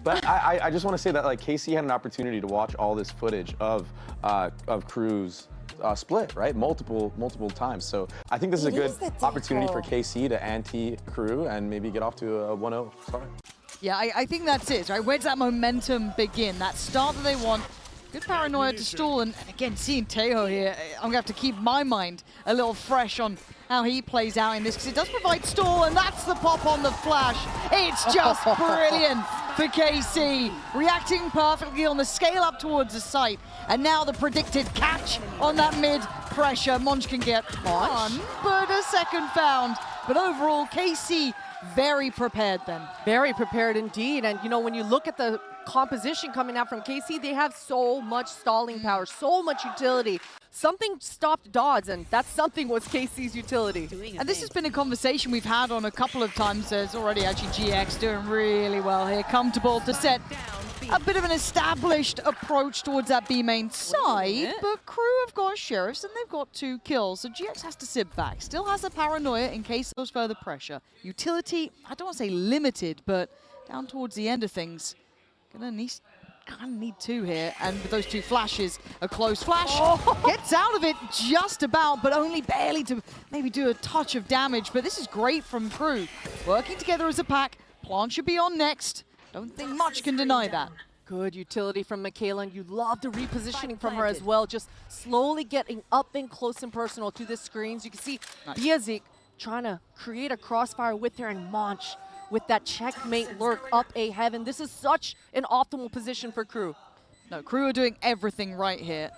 But I just want to say that like KC had an opportunity to watch all this footage of KRÜ's split, right? Multiple times. So I think this is a good opportunity for KC to ante KRÜ and maybe get off to a 1-0 start. Yeah, I think that's it, right? Where does that momentum begin? That start that they want. Good paranoia to stall, and again, seeing Teo here, I'm gonna have to keep my mind a little fresh on how he plays out in this, because it does provide stall, and that's the pop on the flash. It's just brilliant for KC, reacting perfectly on the scale up towards the site, and now the predicted catch on that mid pressure. Monch can get one, but a second found. But overall, KC very prepared then. Very prepared indeed, and you know, when you look at the composition coming out from KC, they have so much stalling power, so much utility. Something stopped Dodds, and that something was KC's utility. And this has been a conversation we've had on a couple of times. There's already actually GX doing really well here, comfortable to set a bit of an established approach towards that B main side, but KRÜ have got sheriffs and they've got 2 kills, so GX has to sit back. Still has a paranoia in case there's further pressure. Utility, I don't want to say limited, but down towards the end of things. Gonna need 2 here, and with those 2 flashes, a close flash gets out of it just about, but only barely to maybe do a touch of damage. But this is great from KRÜ, working together as a pack. Plant should be on next. Don't think much can deny that. Good utility from Michaela, and you love the repositioning from her as well, just slowly getting up and close and personal to the screens. You can see Biazik trying to create a crossfire with her, and Monch with that checkmate lurk up A heaven. This is such an optimal position for KRÜ. No, KRÜ are doing everything right here.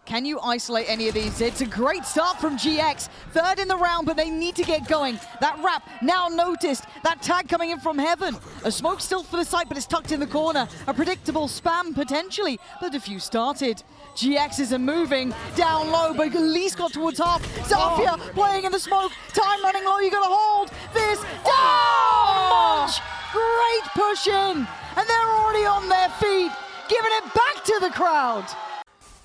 Can you isolate any of these? It's a great start from GX. 3rd in the round, but they need to get going. That wrap now noticed. That tag coming in from heaven. A smoke still for the site, but it's tucked in the corner. A predictable spam potentially, but a few started. GX isn't moving down low, but at least got towards half. Zafia playing in the smoke. Time running low, you gotta hold this down! Monch! Great push in, and they're already on their feet, giving it back to the crowd.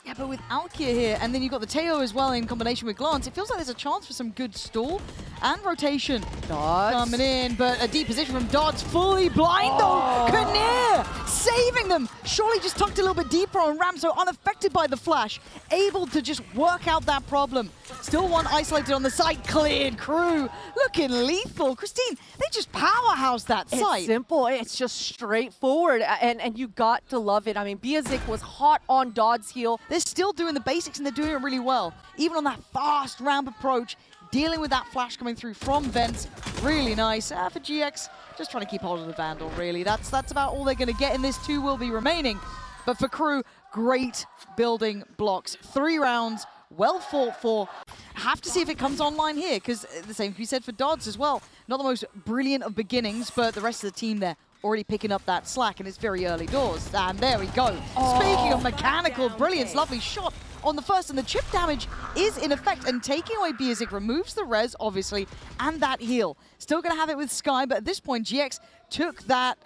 Yeah, but with Alkia here, and then you've got the Teo as well in combination with Glance, it feels like there's a chance for some good stall and rotation. Dodds coming in, but a deep position from Dodds, fully blind though. Kinnear saving them. Surely just tucked a little bit deeper on Ram, so unaffected by the flash, able to just work out that problem. Still one isolated on the site, cleared. KRÜ looking lethal. Christine, they just powerhouse that site. It's simple, it's just straightforward, and you got to love it. I mean, Biazik was hot on Dodds' heel. They're still doing the basics and they're doing it really well. Even on that fast ramp approach, dealing with that flash coming through from vents, really nice. For GX, just trying to keep hold of the Vandal, really. That's about all they're going to get, and this 2 will be remaining. But for KRÜ, great building blocks. 3 rounds, well fought for. Have to see if it comes online here, because the same can be said for Dodds as well. Not the most brilliant of beginnings, but the rest of the team there already picking up that slack, and it's very early doors. And there we go. Speaking of mechanical brilliance, lovely shot on the first, and the chip damage is in effect, and taking away Biazik removes the res, obviously, and that heal. Still going to have it with Sky, but at this point, GX took that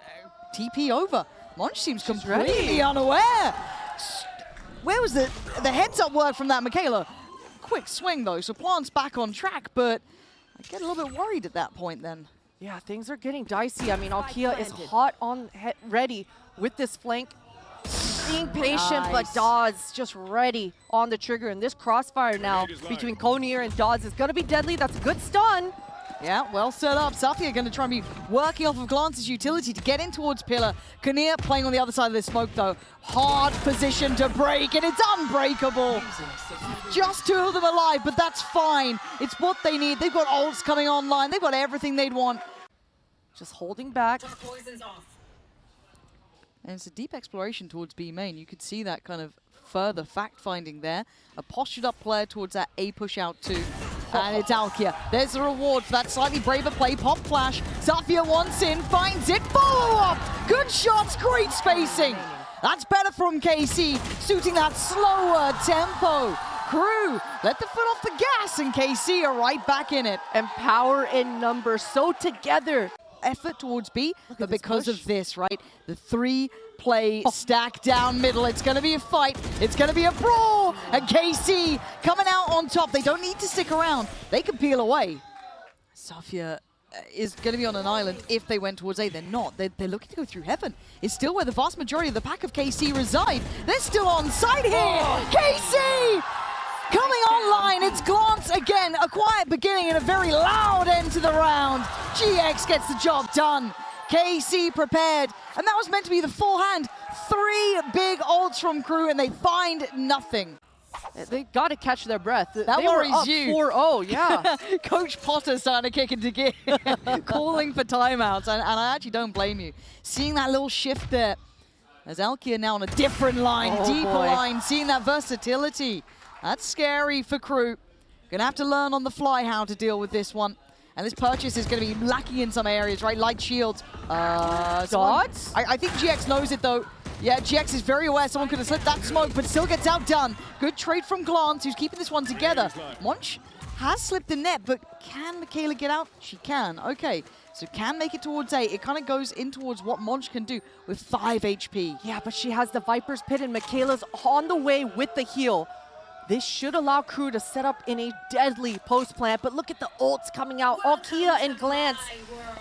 TP over. Monch seems completely unaware. Where was the heads-up work from that, Michaela? Quick swing, though, so Plant's back on track, but I get a little bit worried at that point then. Yeah, things are getting dicey. I mean, Alkia is hot on ready with this flank. Being patient, but Dodds just ready on the trigger. And this crossfire now between Konir and Dodds is going to be deadly. That's a good stun. Yeah, well set up. Safia going to try and be working off of Glance's utility to get in towards Pillar. Kinnear playing on the other side of the smoke, though. Hard position to break, and it's unbreakable. Just 2 of them alive, but that's fine. It's what they need. They've got ults coming online. They've got everything they'd want. Just holding back. And it's a deep exploration towards B main. You could see that kind of further fact-finding there. A postured up player towards that A push out too. And it's Alkia. There's the reward for that slightly braver play. Pop flash. Zafia wants in, finds it. Follow up. Good shots, great spacing. That's better from KC, suiting that slower tempo. KRÜ let the foot off the gas, and KC are right back in it. And power in numbers so together. Effort towards B, but because of this, right? The 3-play stack down middle. It's going to be a fight. It's going to be a brawl. And KC coming out on top. They don't need to stick around. They can peel away. Zafia is going to be on an island if they went towards A. They're not. They're looking to go through heaven. It's still where the vast majority of the pack of KC reside. They're still on site here. KC coming online. It's Glance again. A quiet beginning and a very loud end to the round. GX gets the job done. KC prepared. And that was meant to be the full hand. 3 big ults from KRÜ and they find nothing. They got to catch their breath. That they worries were up you. 4-0, yeah. Coach Potter starting to kick into gear, calling for timeouts, and I actually don't blame you. Seeing that little shift there, as Alkia now on a different line, deeper line, seeing that versatility. That's scary for KRÜ. Gonna have to learn on the fly how to deal with this one. And this purchase is gonna be lacking in some areas, right? Light shields. Dots? I think GX knows it though. Yeah, GX is very aware someone could have slipped that smoke, but still gets outdone. Good trade from Glance, who's keeping this one together. Monch has slipped the net, but can Michaela get out? She can. Okay, so can make it towards A. It kind of goes in towards what Monch can do with 5 HP. Yeah, but she has the Viper's Pit, and Michaela's on the way with the heal. This should allow KRÜ to set up in a deadly post plant, but look at the ults coming out. Alkia and Glance.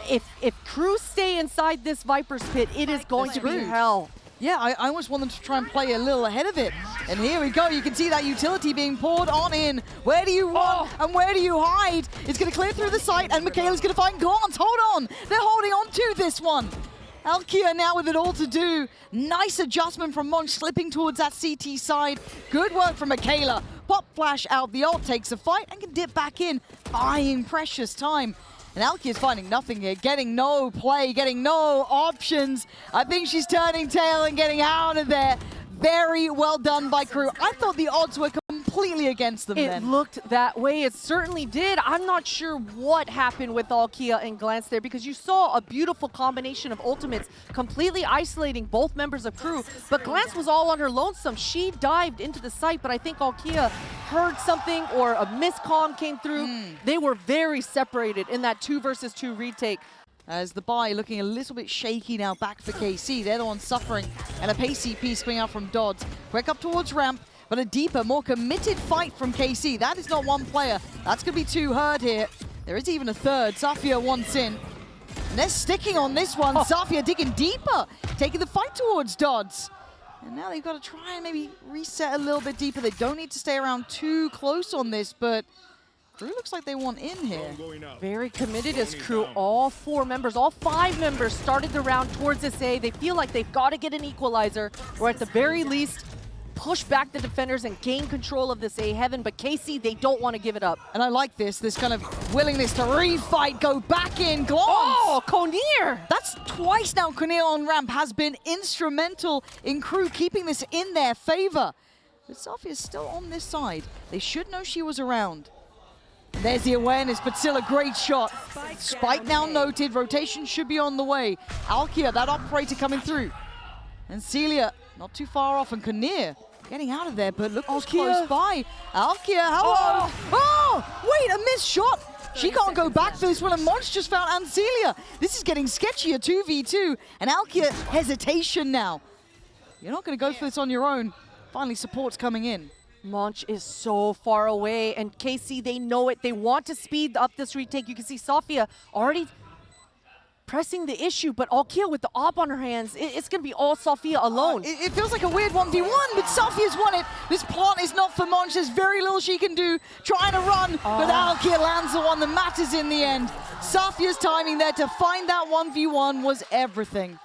If KRÜ stay inside this Viper's Pit, it is going to be hell. Yeah, I almost want them to try and play a little ahead of it. And here we go. You can see that utility being poured on in. Where do you run and where do you hide? It's going to clear through the site, and Michaela's going to find Glance. Hold on. They're holding on to this one. Alkia now with it all to do. Nice adjustment from Monch, slipping towards that CT side. Good work from Michaela. Pop flash out. The ult takes a fight and can dip back in, buying precious time. And Alkia is finding nothing here, getting no play, getting no options. I think she's turning tail and getting out of there. Very well done by KRÜ. I thought the odds were completely against them then. It looked that way. It certainly did. I'm not sure what happened with Alkia and Glance there, because you saw a beautiful combination of ultimates completely isolating both members of KRÜ. But Glance was all on her lonesome. She dived into the site, but I think Alkia heard something or a miscomm came through. They were very separated in that 2 versus 2 retake. As the buy looking a little bit shaky now back for KC. They're the ones suffering. And a pace CP swing out from Dodds. Quick up towards ramp, but a deeper, more committed fight from KC. That is not one player. That's going to be 2 hurt here. There is even a third. Safia wants in. And they're sticking on this one. Safia digging deeper, taking the fight towards Dodds. And now they've got to try and maybe reset a little bit deeper. They don't need to stay around too close on this, but KRÜ looks like they want in here. Very committed as KRÜ. All 4 members, all 5 members started the round towards this A. They feel like they've got to get an equalizer, or at the very least, push back the defenders and gain control of this A heaven. But KC, they don't want to give it up. And I like this kind of willingness to refight, go back in. Glance! Oh, Konir! That's twice now Konir on ramp has been instrumental in KRÜ keeping this in their favor. But Safia's still on this side. They should know she was around. There's the awareness, but still a great shot. Spike now noted, rotation should be on the way. Alkia, that operator coming through. And Celia, not too far off, and Konir getting out of there, but look who's close by. Alkia, hello! Oh, wait, a missed shot! She can't go back for this one, and Monch just found Ancelia. This is getting sketchier, 2v2, and Alkia, hesitation now. You're not gonna go for this on your own. Finally, support's coming in. Monch is so far away, and KC, they know it. They want to speed up this retake. You can see Safia already pressing the issue, but Alkia with the op on her hands, it's going to be all Safia alone. It feels like a weird 1v1, but Safia's won it. This plant is not for Monch. There's very little she can do. Trying to run, but Alkia lands the one that matters in the end. Safia's timing there to find that 1v1 was everything.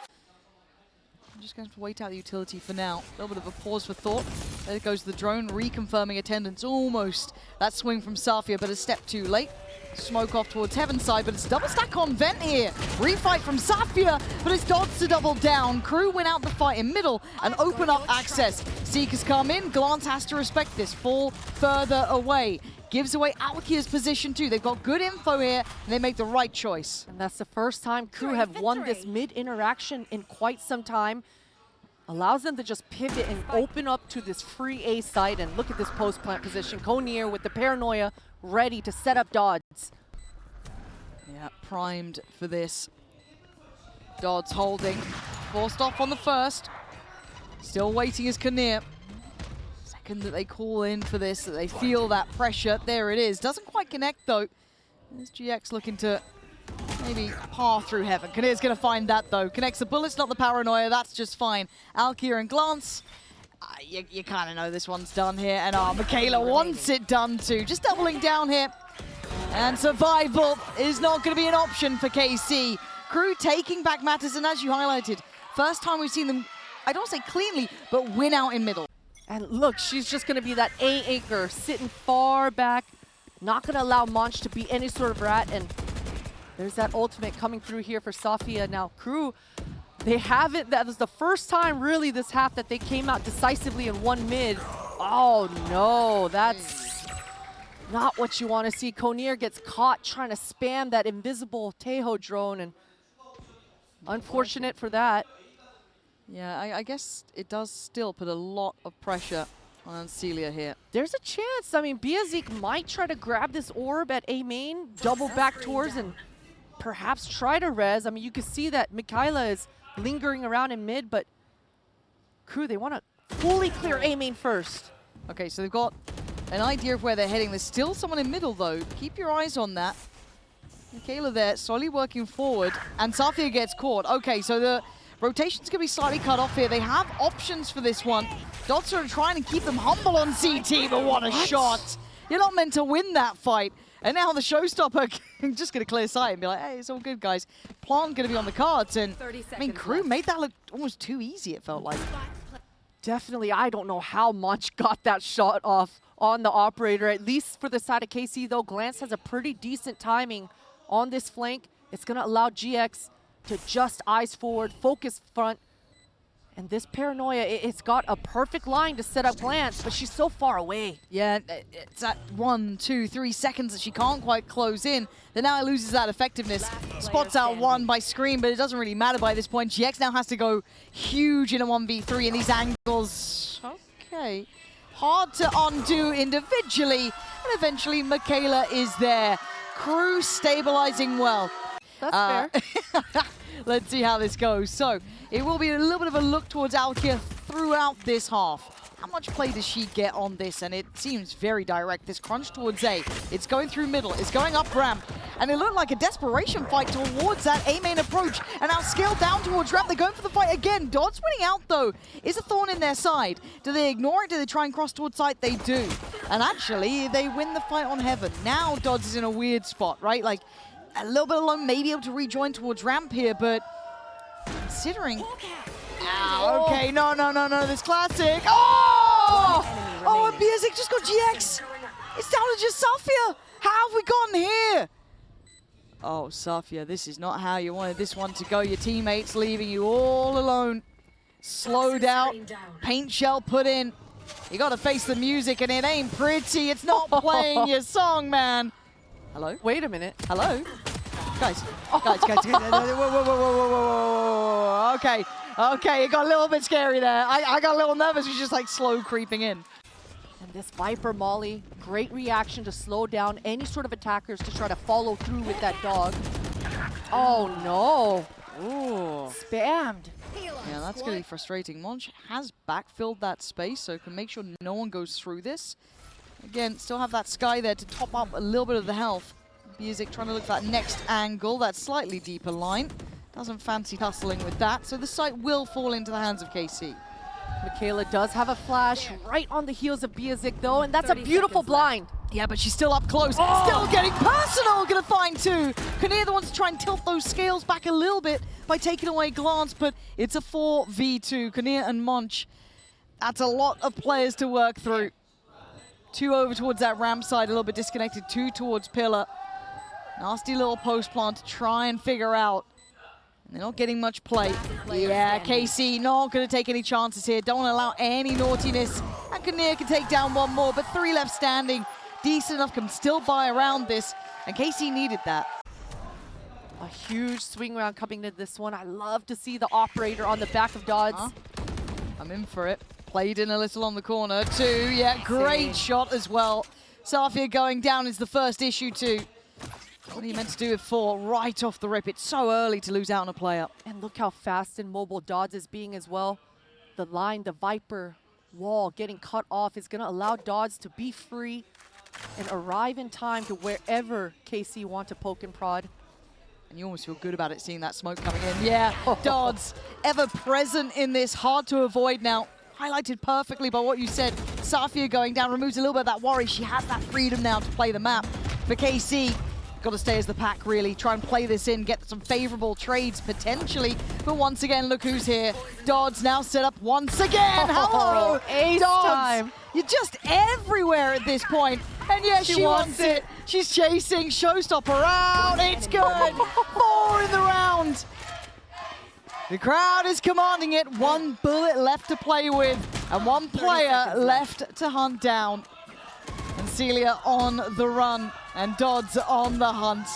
I'm just going to wait out the utility for now. A little bit of a pause for thought. There goes the drone, reconfirming attendance almost. That swing from Safia, but a step too late. Smoke off towards Heaven's side, but it's double stack on Vent here. Refight from Safia, but it's Dodds to double down. KRÜ win out the fight in middle and open up access. Seekers come in, Glance has to respect this, fall further away. Gives away Alkia's position too. They've got good info here, and they make the right choice. And that's the first time KRÜ have won this mid interaction in quite some time. Allows them to just pivot and open up to this free A side, and look at this post plant position. Konir with the paranoia ready to set up Dodds. Yeah, primed for this. Dodds holding, forced off on the first. Still waiting as Konir. Second that they call in for this, that they feel that pressure. There it is. Doesn't quite connect though. There's GX looking to maybe par through heaven. Kaneer's going to find that, though. Connects the bullets, not the paranoia. That's just fine. Alkia and Glance. You kind of know this one's done here. And Michaela wants it done, too. Just doubling down here. And survival is not going to be an option for KC. KRÜ taking back matters, and as you highlighted, first time we've seen them, I don't say cleanly, but win out in middle. And look, she's just going to be that A anchor, sitting far back, not going to allow Monch to be any sort of rat. And there's that ultimate coming through here for Safia. Now, KRÜ, they haven't, that was the first time really this half that they came out decisively in one mid. Oh no, that's not what you want to see. Konir gets caught trying to spam that invisible Tejo drone, and unfortunate for that. Yeah, I guess it does still put a lot of pressure on Celia here. There's a chance. I mean, Biazik might try to grab this orb at A main, double back towards, and perhaps try to res. I mean, you can see that Michaela is lingering around in mid, but KRÜ, they want to fully clear A main first. Okay, so they've got an idea of where they're heading. There's still someone in middle, though. Keep your eyes on that. Michaela there, slowly working forward, and Safia gets caught. Okay, so the rotation's going to be slightly cut off here. They have options for this one. Dots are trying to keep them humble on CT, but what a shot. You're not meant to win that fight. And now the showstopper just going to clear sight and be like, hey, it's all good, guys. Plant going to be on the cards. And I mean, KRÜ made that look almost too easy, it felt like. Definitely, I don't know how Monch got that shot off on the operator. At least for the side of KC, though, Glance has a pretty decent timing on this flank. It's going to allow GX to just eyes forward, focus front. And this paranoia, it's got a perfect line to set up Glance, but she's so far away. Yeah, it's at 1, 2, 3 seconds that she can't quite close in. Then now it loses that effectiveness. Spots out one by Scream, but it doesn't really matter by this point. GX now has to go huge in a 1v3 in these angles. Okay. Hard to undo individually, and eventually Michaela is there. KRÜ stabilizing well. That's fair. Let's see how this goes. So it will be a little bit of a look towards Alkia throughout this half. How much play does she get on this? And it seems very direct. This crunch towards A. It's going through middle. It's going up ramp. And it looked like a desperation fight towards that A main approach. And now scaled down towards ramp. They're going for the fight again. Dodds winning out, though. Is a thorn in their side. Do they ignore it? Do they try and cross towards site? They do. And actually, they win the fight on heaven. Now Dodds is in a weird spot, right? Like, a little bit alone, maybe able to rejoin towards ramp here, but considering... Ow, okay, no, this classic. Oh! Oh, and Biazik just got GX. It's down to just Safia. How have we gotten here? Oh, Safia, this is not how you wanted this one to go. Your teammates leaving you all alone. Slowed out, paint shell put in. You gotta face the music and it ain't pretty. It's not playing your song, man. Hello? Wait a minute. Hello? Guys. Whoa. Okay, it got a little bit scary there. I got a little nervous. He's just like slow creeping in. And this Viper Molly, great reaction to slow down any sort of attackers to try to follow through with that dog. Oh no. Ooh. Spammed. Yeah, that's going to be frustrating. Monch has backfilled that space, so can make sure no one goes through this. Again, still have that Sky there to top up a little bit of the health. Biazik trying to look for that next angle, that slightly deeper line. Doesn't fancy tussling with that, so the site will fall into the hands of KC. Michaela does have a flash right on the heels of Biazik, though, and that's a beautiful blind. Yeah, but she's still up close. Oh. Still getting personal, gonna find two. Konir the one to try and tilt those scales back a little bit by taking away Glance, but it's a 4v2. Konir and Monch. That's a lot of players to work through. Two over towards that ramp side, a little bit disconnected. Two towards Pillar. Nasty little post plant to try and figure out. And they're not getting much play. Yeah, KC not going to take any chances here. Don't allow any naughtiness. And Konir can take down one more, but three left standing. Decent enough, can still buy around this. And KC needed that. A huge swing round coming to this one. I love to see the operator on the back of Dodds. I'm in for it. Played in a little on the corner, too. Yeah, great shot as well. Safia going down is the first issue, too. What are you meant to do with 4 right off the rip? It's so early to lose out on a player. And look how fast and mobile Dodds is being as well. The line, the Viper wall getting cut off is going to allow Dodds to be free and arrive in time to wherever KC want to poke and prod. And you almost feel good about it, seeing that smoke coming in. Yeah, Dodds, ever present in this, hard to avoid now. Highlighted perfectly by what you said. Safia going down removes a little bit of that worry. She has that freedom now to play the map. For KC, got to stay as the pack, really. Try and play this in, get some favorable trades, potentially. But once again, look who's here. Dodds now set up once again. Hello, ace Dodds. time. You're just everywhere at this point. And yeah, she wants it. She's chasing, showstopper out. It's good. 4 in the round. The crowd is commanding it. 1 bullet left to play with, and 1 player left to hunt down. And Celia on the run, and Dodds on the hunt.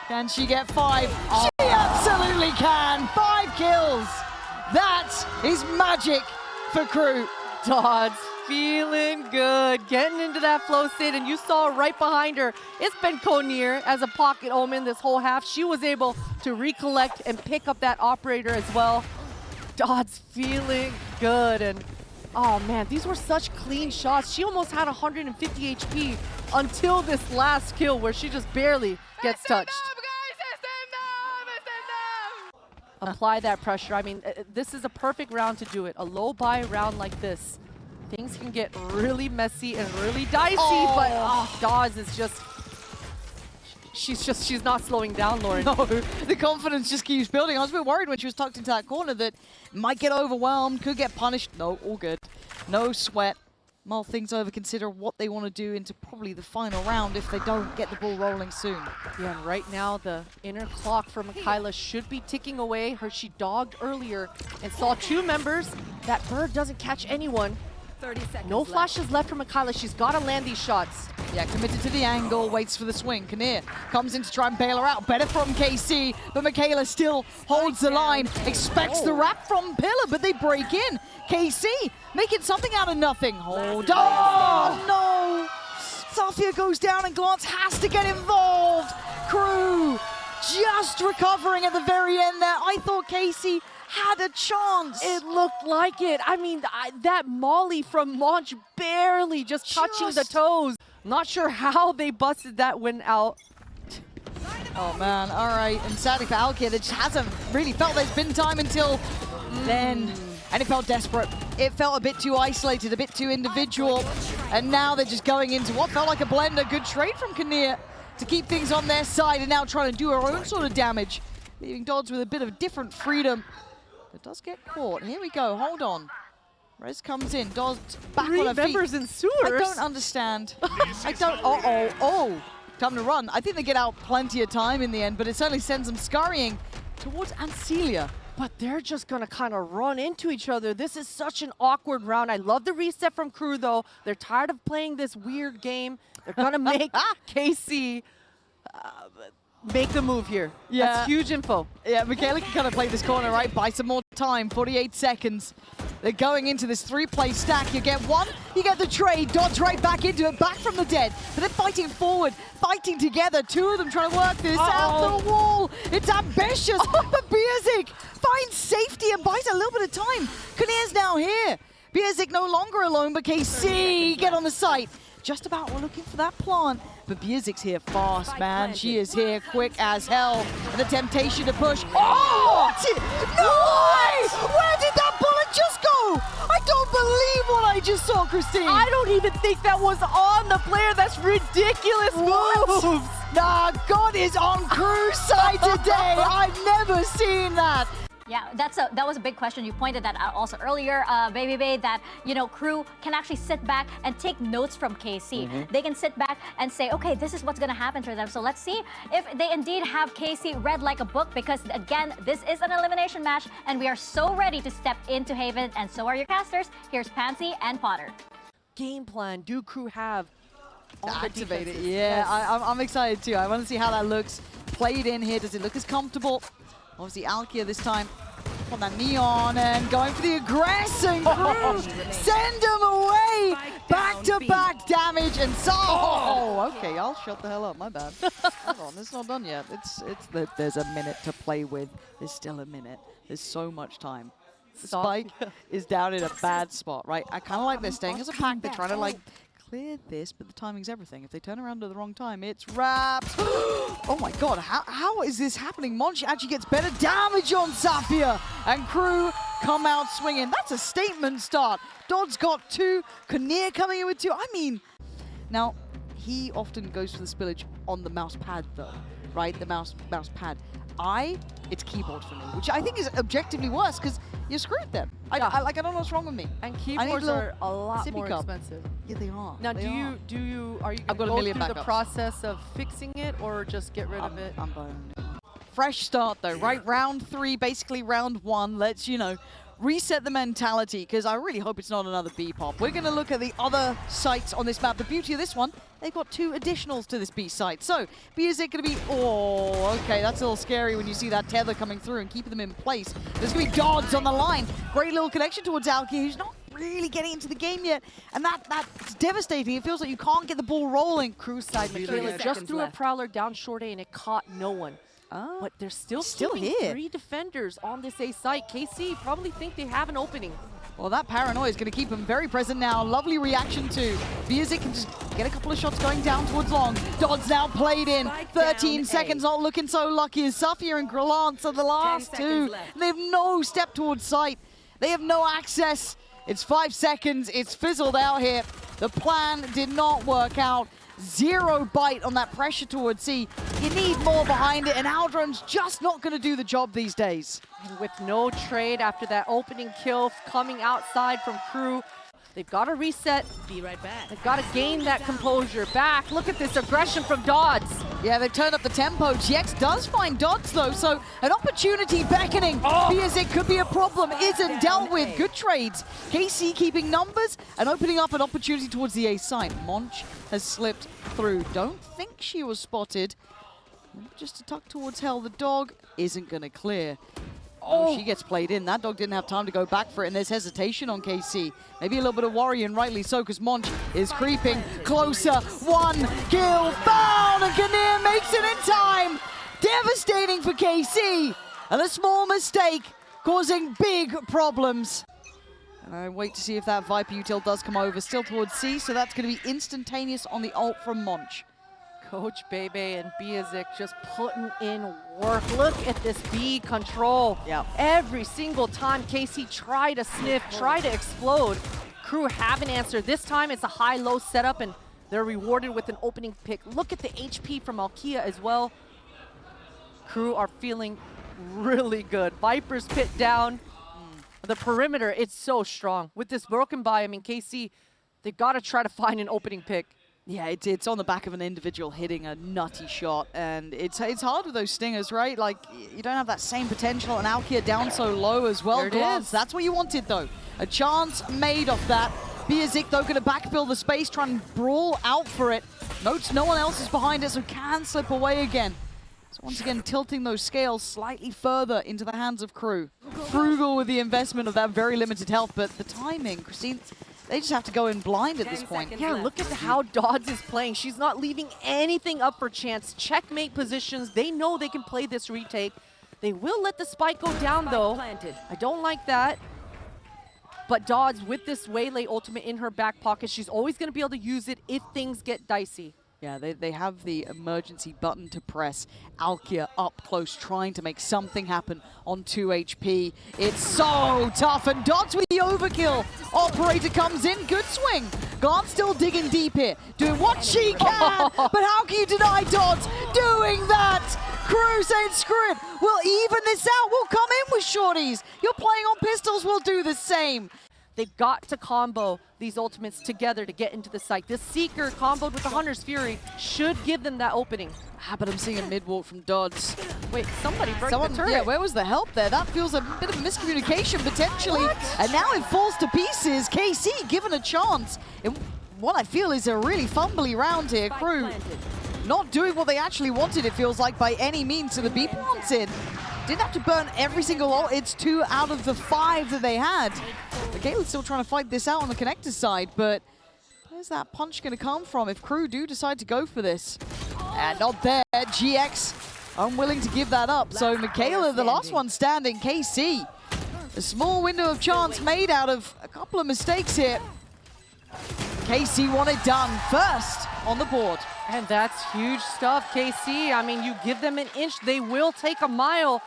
Can she get 5? She absolutely can. 5 kills. That is magic for KRÜ. Dodds feeling good, getting into that flow state, and you saw right behind her, it's been Konir as a pocket omen this whole half. She was able to recollect and pick up that operator as well. Dodds feeling good, and oh man, these were such clean shots. She almost had 150 HP until this last kill where she just barely gets touched. Apply that pressure. I mean, this is a perfect round to do it. A low buy round like this. Things can get really messy and really dicey, but Dodds is just, she's not slowing down, Lauren. No, the confidence just keeps building. I was a bit worried when she was tucked into that corner that might get overwhelmed, could get punished. No, all good. No sweat. Mull things over, consider what they want to do into probably the final round if they don't get the ball rolling soon. Yeah, and right now the inner clock for Mikaela should be ticking away. She dogged earlier and saw 2 members. That bird doesn't catch anyone. 30 seconds No flashes left for Mikaela. She's got to land these shots. Yeah, committed to the angle, waits for the swing. Kinnear comes in to try and bail her out. Better from KC, but Mikaela still holds the line. Expects the wrap from Pillar, but they break in. KC making something out of nothing. Hold on. No. Safia goes down and Glance has to get involved. KRÜ just recovering at the very end there. I thought KC had a chance. It looked like it. I mean, that molly from launch barely just touching the toes. Not sure how they busted that win out. Oh man, all right. And sadly for Alkia, that just hasn't really felt there's been time until then. And it felt desperate. It felt a bit too isolated, a bit too individual. And now they're just going into what felt like a blender. Good trade from Kinnear to keep things on their side and now trying to do her own sort of damage. Leaving Dodds with a bit of different freedom. But does get caught. Here we go, hold on. Rez comes in, Dodds back on her feet. Members in sewers. I don't understand. I don't, oh. Time to run. I think they get out plenty of time in the end, but it certainly sends them scurrying towards Ancelia. But they're just going to kind of run into each other. This is such an awkward round. I love the reset from KRÜ, though. They're tired of playing this weird game. They're going to make KC make the move here. Yeah. That's huge info. Yeah, Mikaela can kind of play this corner, right? Buy some more time, 48 seconds. They're going into this 3-play stack. You get 1, you get the trade, Dodds right back into it, back from the dead. But they're fighting forward, fighting together. 2 of them trying to work this out the wall. It's ambitious, but Bierzik finds safety and buys a little bit of time. Kinnear's now here. Bierzik no longer alone, but KC get on the site. Just about we're looking for that plant. But Birzik's here fast, man. She is here quick as hell. And the temptation to push. Oh! No way! Where did that bullet just go? I don't believe what I just saw, Christine. I don't even think that was on the player. That's ridiculous moves. Nah, God is on KRÜ's side today. I've never seen that. Yeah, that was a big question. You pointed that out also earlier, Baby Bay, that, you know, KRÜ can actually sit back and take notes from KC. They can sit back and say, okay, this is what's going to happen to them. So let's see if they indeed have KC read like a book, because again, this is an elimination match and we are so ready to step into Haven, and so are your casters. Here's Pansy and Potter. Game plan do KRÜ have? Activate it, yeah. Yes. I'm excited too. I want to see how that looks played in here. Does it look as comfortable? Obviously, Alkia this time on that neon and going for the aggressing KRÜ. Send him away. Back-to-back damage and oh, okay, I'll shut the hell up. My bad. Hold on, it's not done yet. There's a minute to play with. There's still a minute. There's so much time. The spike is down in a bad spot, right? I kind of like they're staying as a pack. They're trying to like clear this, but the timing's everything. If they turn around at the wrong time, it's wrapped. Oh my god, how is this happening? Monch actually gets better damage on Zafir, and KRÜ come out swinging. That's a statement start. Dodd's got 2, Kinnear coming in with 2. I mean, now, he often goes for the spillage on the mouse pad though, right? The mouse pad. It's keyboard for me, which I think is objectively worse because you're screwed then. Yeah. I don't know what's wrong with me. And keyboards are a lot more expensive. Yeah, they are. Now, are are you going to go through the process of fixing it or just get rid of it? I'm buying it. Fresh start though, right? Round 3, basically round 1. Let's, reset the mentality, because I really hope it's not another B-pop. We're going to look at the other sites on this map. The beauty of this one, they've got 2 additionals to this B site. So, is it going to be... Oh, okay, that's a little scary when you see that tether coming through and keeping them in place. There's going to be Dodds on the line. Great little connection towards Alki, who's not really getting into the game yet. And that's devastating. It feels like you can't get the ball rolling. KRÜ side, Michaela just threw a Prowler down short A and it caught no one. Oh. But there's still here. 3 defenders on this A site. KC probably think they have an opening. Well, that paranoia is going to keep him very present now. Lovely reaction too. Biazik can just get a couple of shots going down towards long. Dodd's now played in. 13 seconds, not looking so lucky as Safir and Grelance are the last 2. They have no step towards sight. They have no access. It's 5 seconds. It's fizzled out here. The plan did not work out. 0 bite on that pressure towards C. You need more behind it, and Aldron's just not going to do the job these days. And with no trade after that opening kill coming outside from KRÜ, they've got to reset. Be right back. They've got to gain that composure back. Look at this aggression from Dodds. Yeah, they've turned up the tempo. GX does find Dodds though, so an opportunity beckoning. Biazik could be a problem. Isn't dealt with. Good trades. KC keeping numbers and opening up an opportunity towards the A side. Monch has slipped through. Don't think she was spotted. Just a tuck towards Hell. The dog isn't going to clear. Oh, she gets played in. That dog didn't have time to go back for it, and there's hesitation on KC. Maybe a little bit of worry, and rightly so, because Monch is creeping closer. 1 kill found, and Kinnear makes it in time. Devastating for KC, and a small mistake causing big problems. And I wait to see if that Viper util does come over, still towards C, so that's going to be instantaneous on the ult from Monch. Coach Bebe and Biazik just putting in work. Look at this B control. Yeah. Every single time KC try to sniff, try to explode, KRÜ haven't answered. This time it's a high-low setup and they're rewarded with an opening pick. Look at the HP from Alkia as well. KRÜ are feeling really good. Viper's pit down. The perimeter, it's so strong. With this broken buy, I mean, KC, they've got to try to find an opening pick. Yeah, it's on the back of an individual hitting a nutty shot, and it's hard with those stingers, right? Like, you don't have that same potential, and Alkia down so low as well. There it is. That's what you wanted, though. A chance made off that. Biazik, though, going to backfill the space, try and brawl out for it. Notes no one else is behind it, so can slip away again. So once again, tilting those scales slightly further into the hands of KRÜ. Frugal with the investment of that very limited health, but the timing, Christine, they just have to go in blind at this point. Yeah, look at how Dodds is playing. She's not leaving anything up for chance. Checkmate positions. They know they can play this retake. They will let the spike go down, though. I don't like that. But Dodds, with this Waylay ultimate in her back pocket, she's always going to be able to use it if things get dicey. Yeah, they have the emergency button to press. Alkia up close, trying to make something happen on 2 HP. It's so tough, and Dodds with the overkill. Operator comes in, good swing. Glance still digging deep here, doing what she can, but how can you deny Dodds doing that? KRÜ saying, screw it, we'll even this out, we'll come in with shorties. You're playing on pistols, we'll do the same. They've got to combo these ultimates together to get into the site. This Seeker comboed with the Hunter's Fury should give them that opening. But I'm seeing a mid-walk from Dodds. Wait, somebody broke the turret. Yeah, where was the help there? That feels a bit of miscommunication potentially. What? And now it falls to pieces. KC given a chance. In what I feel is a really fumbly round here. KRÜ not doing what they actually wanted, it feels like, by any means. So the B plant's in. Didn't have to burn every single ult. It's 2 out of the 5 that they had. Michaela's still trying to fight this out on the connector side, but where's that punch going to come from if KRÜ do decide to go for this? And not there. GX unwilling to give that up. So Michaela, the last one standing. KC, a small window of chance made out of a couple of mistakes here. KC want it done first on the board. And that's huge stuff, KC. I mean, you give them an inch, they will take a mile.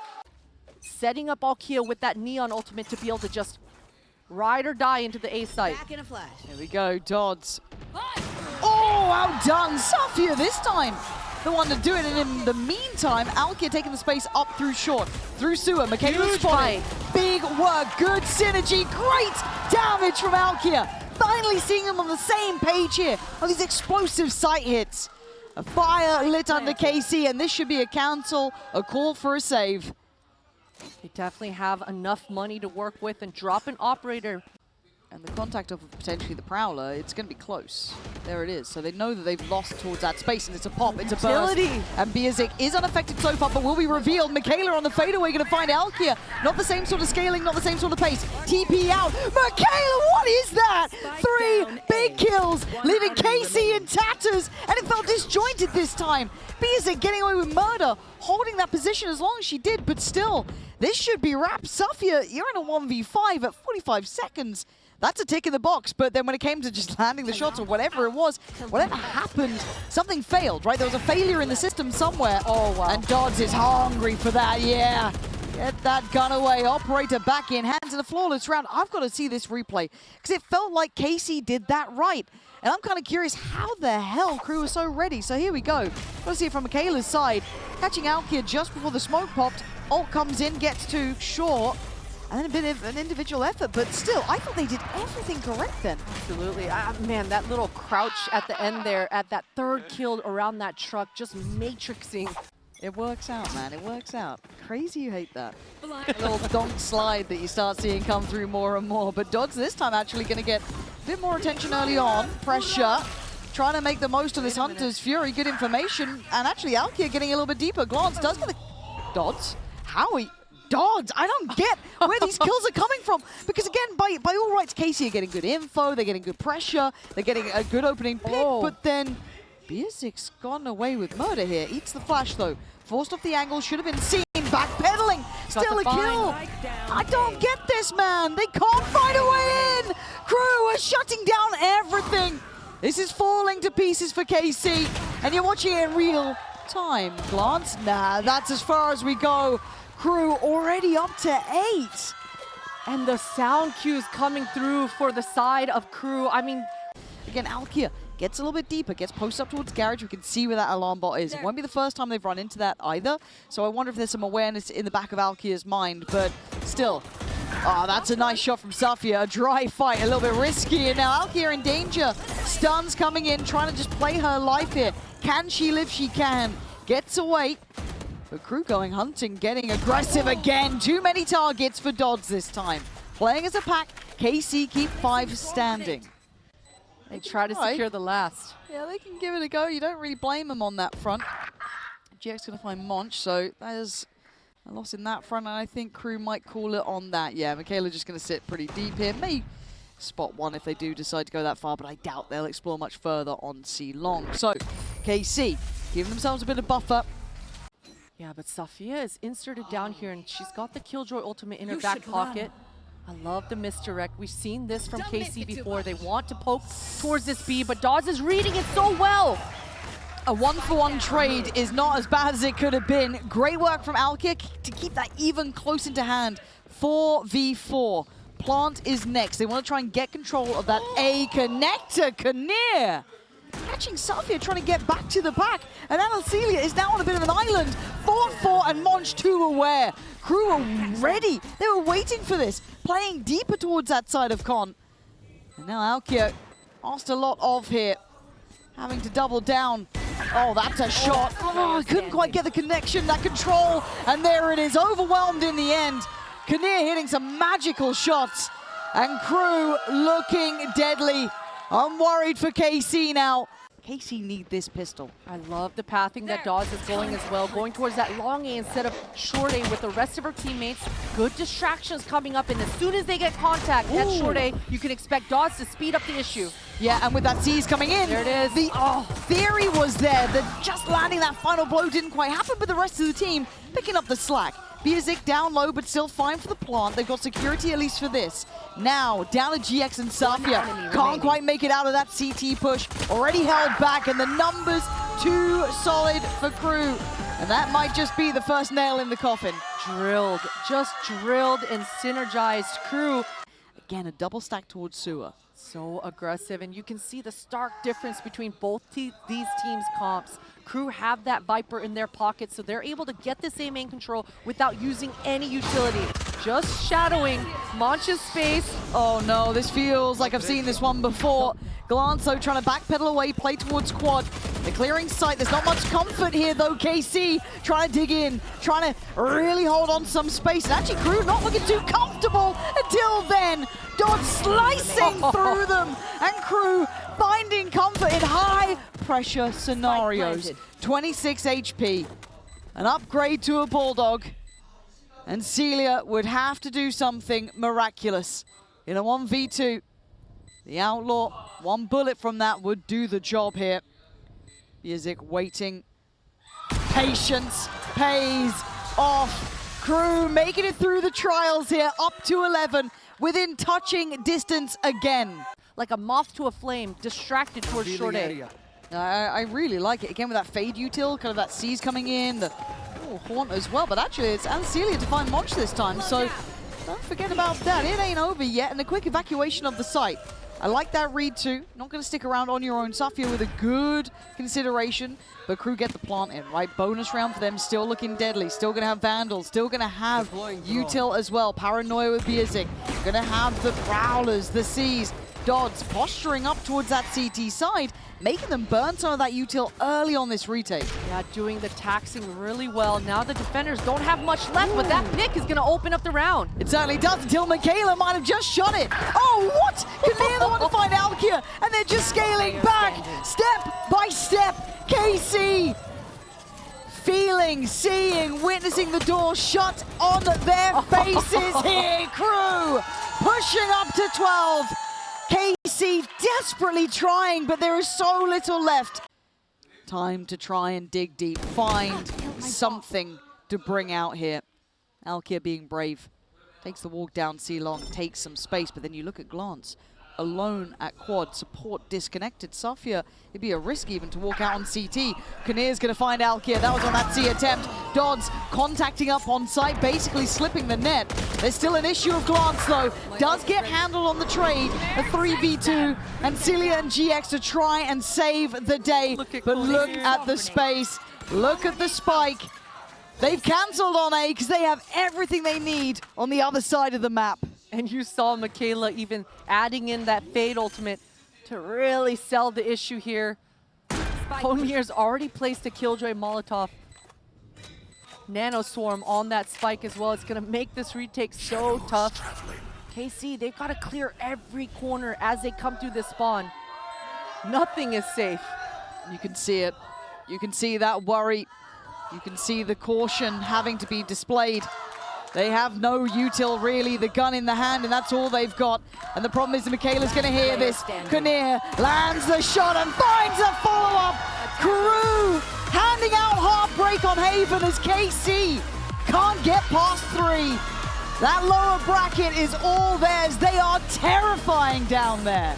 Setting up Alkia with that Neon ultimate to be able to just ride or die into the A site. Back in a flash. Here we go, Dodds. Oh, outdone. Safia this time. The one to do it, and in the meantime, Alkia taking the space up through short, through sewer. Michaela spotted. Big work, good synergy, great damage from Alkia. Finally seeing them on the same page here on these explosive sight hits. A fire lit under KC, and this should be a cancel, a call for a save. They definitely have enough money to work with and drop an operator. And the contact of potentially the Prowler, it's going to be close. There it is. So they know that they've lost towards that space, and it's a pop, it's a burst. And Biazik is unaffected so far, but will be revealed. Michaela on the fadeaway going to find Alkia. Not the same sort of scaling, not the same sort of pace. TP out. Michaela, what is that? 3 big kills, leaving KC in tatters, and it felt disjointed this time. Biazik getting away with murder, holding that position as long as she did, but still, this should be wrapped. Safia, you're in a 1v5 at 45 seconds. That's a tick in the box, but then when it came to just landing the shots or whatever it was, whatever happened, something failed, right? There was a failure in the system somewhere. Oh, wow. And Dodds is hungry for that, yeah. Get that gun away. Operator back in, hands in a flawless round. I've got to see this replay, because it felt like KC did that right. And I'm kind of curious how the hell KRÜ was so ready. So here we go. Got to see it from Michaela's side. Catching Alkia just before the smoke popped. Ult comes in, gets too short. And then a bit of an individual effort, but still, I thought they did everything correct then. Absolutely. Man, that little crouch at the end there, at that third kill around that truck, just matrixing. It works out, man. It works out. Crazy you hate that. A little donk slide that you start seeing come through more and more. But Dodds this time actually going to get a bit more attention early on. Pressure. Trying to make the most of this Hunter's Fury. Good information. And actually, Alkia getting a little bit deeper. Glance does get the... Dodds? Howie? Dodds, I don't get where these kills are coming from. Because again, by all rights, KC are getting good info, they're getting good pressure, they're getting a good opening pick, but then Biazik's gone away with murder here. Eats the flash though. Forced off the angle, should have been seen. Backpedaling, still a kill. I don't get this, man. They can't find a way in. KRÜ are shutting down everything. This is falling to pieces for KC. And you're watching it in real time. Glance, nah, that's as far as we go. KRÜ already up to 8. And the sound cues coming through for the side of KRÜ. I mean, again, Alkia gets a little bit deeper, gets posted up towards garage. We can see where that alarm bot is. It won't be the first time they've run into that either. So I wonder if there's some awareness in the back of Alkia's mind, but still. Oh, that's a nice shot from Safia. A dry fight, a little bit risky. And now Alkia in danger. Stuns coming in, trying to just play her life here. Can she live? She can. Gets away. But KRÜ going hunting, getting aggressive again. Too many targets for Dodds this time. Playing as a pack, KC keep 5 standing. They try to secure the last. Yeah, they can give it a go. You don't really blame them on that front. GX going to find Monch, so that is a loss in that front, and I think KRÜ might call it on that. Yeah, Michaela just going to sit pretty deep here. May spot one if they do decide to go that far, but I doubt they'll explore much further on C long. So, KC giving themselves a bit of buffer. Yeah, but Safia is inserted down here, and she's got the Killjoy ultimate in her back pocket. I love the misdirect. We've seen this from KC before. They want to poke towards this B, but Dawes is reading it so well. A 1-for-1 trade is not as bad as it could have been. Great work from Alkia to keep that even close into hand. 4v4. Plant is next. They want to try and get control of that A connector. Kinnear catching Safia, trying to get back to the pack. And Analcelia is now on a bit of an island. 4-4 and Monch too aware. KRÜ are ready. They were waiting for this. Playing deeper towards that side of Con. And now Alkia asked a lot of here. Having to double down. Oh, that's a shot. Oh, couldn't quite get the connection, that control. And there it is, overwhelmed in the end. Kinnear hitting some magical shots. And KRÜ looking deadly. I'm worried for KC now. KC need this pistol. I love the pathing that Dawes is going as well, going towards that long A instead of short A with the rest of her teammates. Good distractions coming up, and as soon as they get contact at short A, you can expect Dawes to speed up the issue. Yeah, and with that C's coming in, there it is. The theory was there that just landing that final blow didn't quite happen, but the rest of the team picking up the slack. Biazik down low, but still fine for the plant. They've got security at least for this. Now, down to GX and Safia. Can't quite make it out of that CT push. Already held back, and the numbers too solid for KRÜ. And that might just be the first nail in the coffin. Drilled, just drilled and synergized. KRÜ. Again, a double stack towards Sewer. So aggressive, and you can see the stark difference between both these teams' comps. KRÜ have that Viper in their pocket, so they're able to get this A main control without using any utility. Just shadowing Mancha's space. Oh no, this feels like I've seen this one before. Glanzo trying to backpedal away, play towards quad. They're clearing sight. There's not much comfort here though. KC trying to dig in, trying to really hold on some space. And actually KRÜ not looking too comfortable until then. Dodge slicing through them, and KRÜ finding comfort in high pressure scenarios. 26 HP, an upgrade to a Bulldog. And Celia would have to do something miraculous in a 1v2. The Outlaw, one bullet from that would do the job here. Biazik waiting. Patience pays off. KRÜ making it through the trials here, up to 11, within touching distance again. Like a moth to a flame, distracted towards short A. I really like it. Again with that fade util, kind of that C's coming in, the Haunt as well, but actually it's Celia to find Monch this time, so don't forget about that. It ain't over yet, and a quick evacuation of the site. I like that read too. Not going to stick around on your own. Safia with a good consideration, but KRÜ get the plant in, right? Bonus round for them, still looking deadly. Still going to have Vandals, still going to have util as well. Paranoia with Biazik. Going to have the Prowlers, the C's. Dodds posturing up towards that CT side, making them burn some of that util early on this retake. Yeah, doing the taxing really well. Now the defenders don't have much left, but that pick is going to open up the round. It certainly does, until Michaela might have just shot it. Oh, what? Kanir the one to find Alkia, and they're just scaling back, step by step. KC feeling, seeing, witnessing the door shut on their faces here. KRÜ pushing up to 12. KC desperately trying, but there is so little left. Time to try and dig deep, find something to bring out here. Alkia being brave, takes the walk down C-Long, takes some space, but then you look at Glance. Alone at quad, support disconnected. Safia, it'd be a risk even to walk out on CT. Kanir's gonna find Alkia, that was on that C attempt. Dodds contacting up on site, basically slipping the net. There's still an issue of Glance though. Does get handled on the trade, a 3v2, and Celia and GX to try and save the day. But look at the space, look at the spike. They've cancelled on A because they have everything they need on the other side of the map. And you saw Michaela even adding in that Fade ultimate to really sell the issue here. Homir's already placed a Killjoy Molotov. Nano Swarm on that spike as well. It's going to make this retake so tough. KC, they've got to clear every corner as they come through this spawn. Nothing is safe. You can see it. You can see that worry. You can see the caution having to be displayed. They have no util really, the gun in the hand, and that's all they've got. And the problem is that Michaela's gonna hear this. Kanir lands the shot and finds a follow-up. KRÜ handing out Heartbreak on Haven as KC can't get past 3. That lower bracket is all theirs. They are terrifying down there.